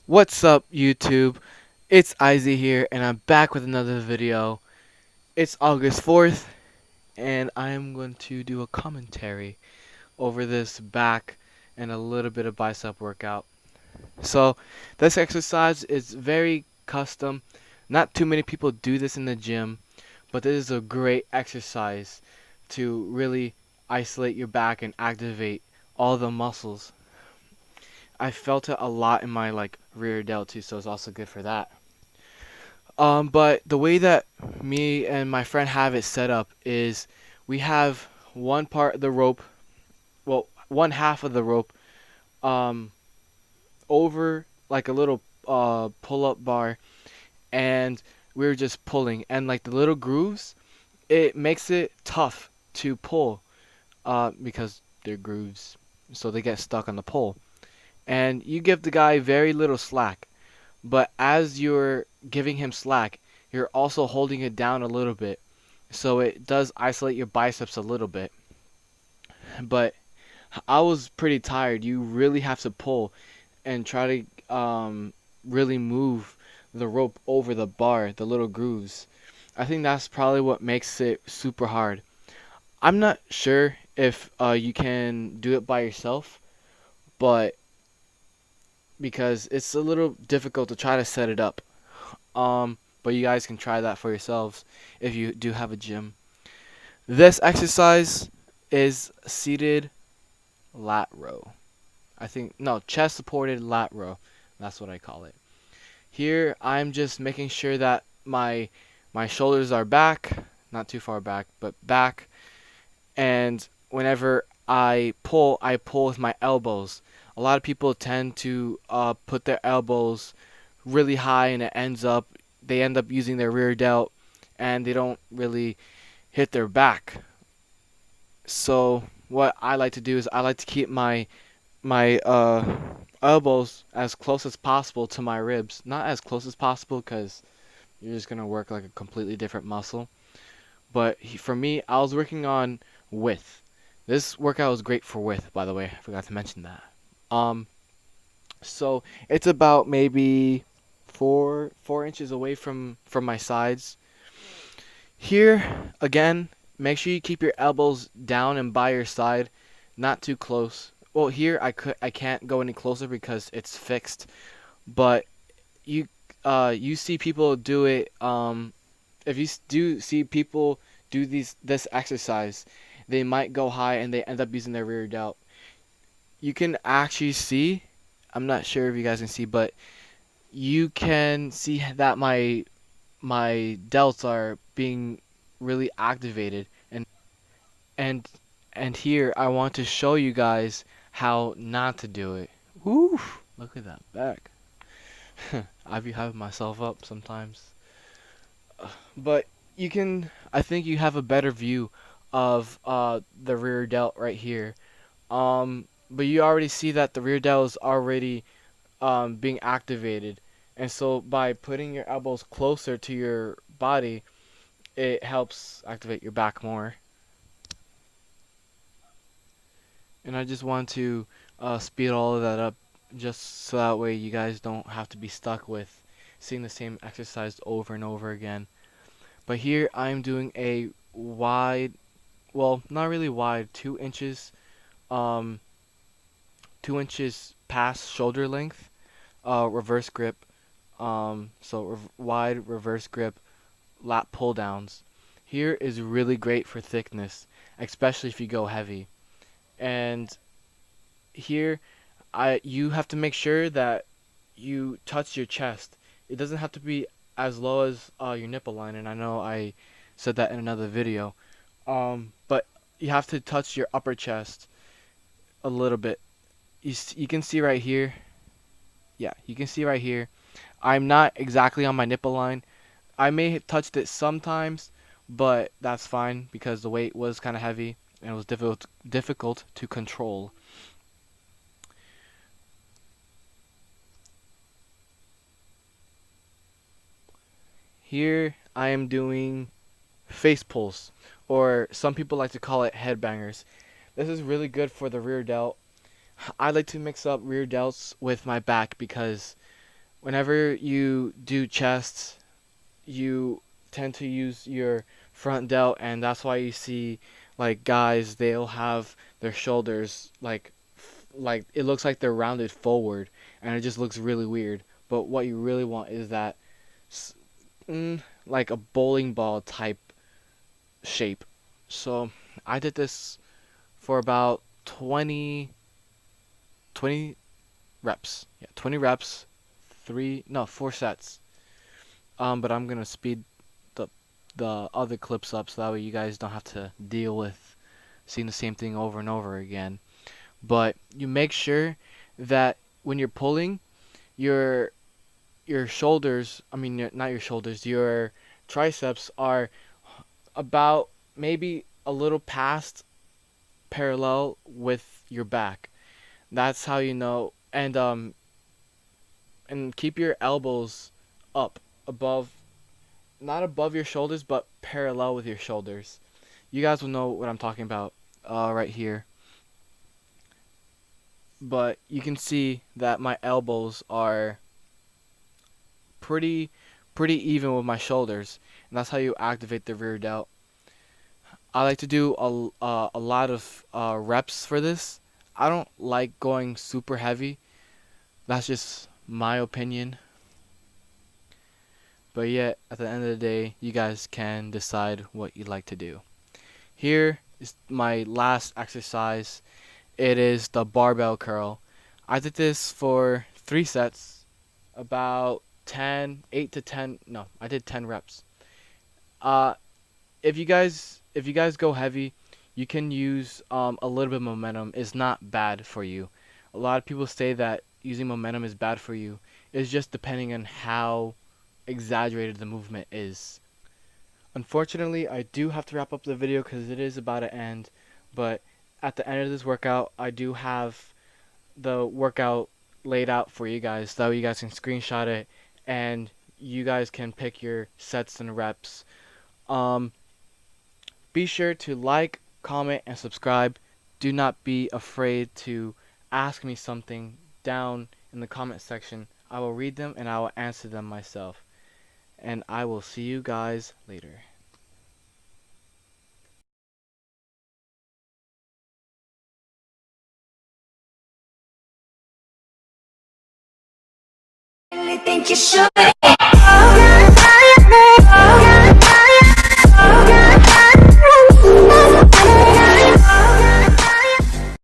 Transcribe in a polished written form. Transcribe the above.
What's up, YouTube? It's Izzy here, and I'm back with another video. It's August 4th, and I'm going to do a commentary over this back and a little bit of bicep workout. So, this exercise is very custom. Not too many people do this in the gym, but this is a great exercise to really isolate your back and activate all the muscles. I felt it a lot in my rear delt too, so it's also good for that. But the way that me and my friend have it set up is we have one part of the rope, well, one half of the rope, um, over like a little pull-up bar, and we're just pulling. And like the little grooves, it makes it tough to pull, because they're grooves, so they get stuck on the pole. And you give the guy very little slack. But as you're giving him slack, you're also holding it down a little bit. So it does isolate your biceps a little bit. But I was pretty tired. You really have to pull and try to really move the rope over the bar, the little grooves. I think that's probably what makes it super hard. I'm not sure if you can do it by yourself, but because it's a little difficult to try to set it up. But you guys can try that for yourselves if you do have a gym. This exercise is seated lat row. I think, no, chest supported lat row. That's what I call it. Here, I'm just making sure that my shoulders are back, not too far back, but back. And whenever I pull with my elbows. A lot of people tend to put their elbows really high, and they end up using their rear delt, and they don't really hit their back. So what I like to do is I like to keep my elbows as close as possible to my ribs. Not as close as possible because you're just gonna work like a completely different muscle. But for me, I was working on width. This workout was great for width, by the way. I forgot to mention that. Um, so it's about maybe four inches away from my sides. Here again, make sure you keep your elbows down and by your side, not too close. Well, here I can't go any closer because it's fixed, but you you see people do it. If you do see people do this exercise, they might go high and they end up using their rear delt. You can actually see, I'm not sure if you guys can see, but you can see that my delts are being really activated, and and here I want to show you guys how not to do it. Woo! Look at that back. I be having myself up sometimes. But I think you have a better view of the rear delt right here. But you already see that the rear delt is already being activated. And so by putting your elbows closer to your body, it helps activate your back more. And I just want to speed all of that up just so that way you guys don't have to be stuck with seeing the same exercise over and over again. But here I'm doing a wide, well, not really wide, 2 inches, um, 2 inches past shoulder length, reverse grip. Wide reverse grip lat pull downs. Here is really great for thickness, especially if you go heavy. And here, you have to make sure that you touch your chest. It doesn't have to be as low as your nipple line, and I know I said that in another video. But you have to touch your upper chest a little bit. You can see right here. Yeah, you can see right here. I'm not exactly on my nipple line. I may have touched it sometimes, but that's fine because the weight was kind of heavy and it was difficult to control. Here I am doing face pulls, or some people like to call it headbangers. This is really good for the rear delt. I like to mix up rear delts with my back because Whenever you do chests, you tend to use your front delt, and that's why you see like guys, they'll have their shoulders like it looks like they're rounded forward, and it just looks really weird. But what you really want is that like a bowling ball type shape. So I did this for about 20 reps. Yeah, 20 reps, three, no, four sets. But I'm gonna speed the the other clips up so that way you guys don't have to deal with seeing the same thing over and over again. But you make sure that when you're pulling, your shoulders, I mean not your shoulders, your triceps are about maybe a little past parallel with your back. That's how you know. And keep your elbows up above, not above your shoulders, but parallel with your shoulders. You guys will know what I'm talking about right here. But you can see that my elbows are pretty pretty even with my shoulders, and that's how you activate the rear delt. I like to do a lot of reps for this. I don't like going super heavy. That's just my opinion. But yet, at the end of the day, you guys can decide what you'd like to do. Here is my last exercise. It is the barbell curl. I did this for 3 sets, about 10, 8 to 10. No, I did 10 reps. Uh, if you guys go heavy, you can use a little bit of momentum. It's not bad for you. A lot of people say that using momentum is bad for you. It's just depending on how exaggerated the movement is. Unfortunately, I do have to wrap up the video because it is about to end. But at the end of this workout, I do have the workout laid out for you guys. So you guys can screenshot it and you guys can pick your sets and reps. Um, Be sure to like, comment, and subscribe. Do not be afraid to ask me something down in the comment section. I will read them and I will answer them myself. And I will see you guys later. Really think you should.